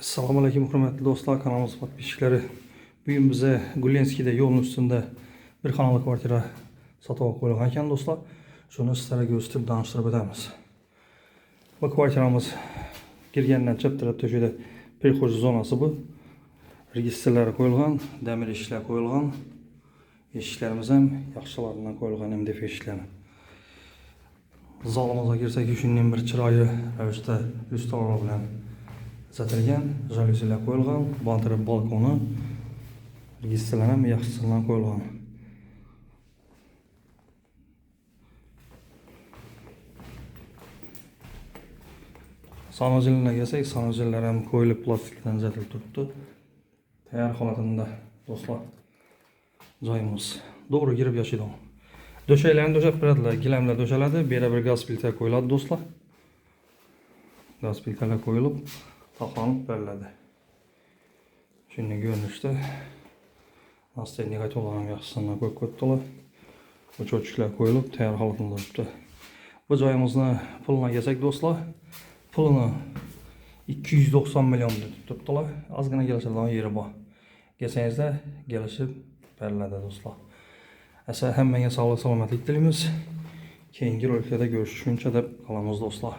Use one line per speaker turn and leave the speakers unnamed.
Assalomu alaykum hurmatli do'stlar, kanalimiz podpисchiklari. Bugün bize Gulenskiy'de yolun üstünde bir xonalı kvartira sotuvga qo'yilgan ekan do'stlar. Shuni sizlarga ko'rsatib tanishtirib o'tamiz. Bu kvartiramız kirgandan chap taraf to'shida prixoj zonasi bu. Registrlari qo'yilgan, demir eshiklar qo'yilgan. Eshiklarimiz ham yaxshilaridan qo'yilgan MDF eshiklar. Zolimizga girsak, shundan bir chiroyli ravishda lyustralar bilan zatilgan, jaluzilar qo'yilgan, bantiri balkoni, registrlar ham yaxshisidan qo'yilgan. Sanojellarga kelsak, sanojellar ham qo'yilib plastikdan zatilib turibdi. Tayyor holatida do'stlar. Joyimiz to'g'ri girib yashaydi. Döşəklərini döşəb beradilar, gilamlar döşəladi, bera bir gaz filtr qo'yiladi do'stlar. Gaz filtrlar qo'yilib, taxlanıb beriladi. Shunday görünüşdə Nasıl negativlarım yaxşısından qoyub qo'yibdilar. Bu cho'chiklar qo'yilib, tayyor holatida turibdi. Bu joyimizni puluna kelsak do'stlar, pulini 290 million deb turibdilar. Ozgina kelishadigan yeri bor. Kelsangizlar, kelishib beriladi do'stlar. Asa hammaga sog'lik, salomatlik tilaymiz. Keyingi roliklarda görüşüşünce de qolamiz do'stlar.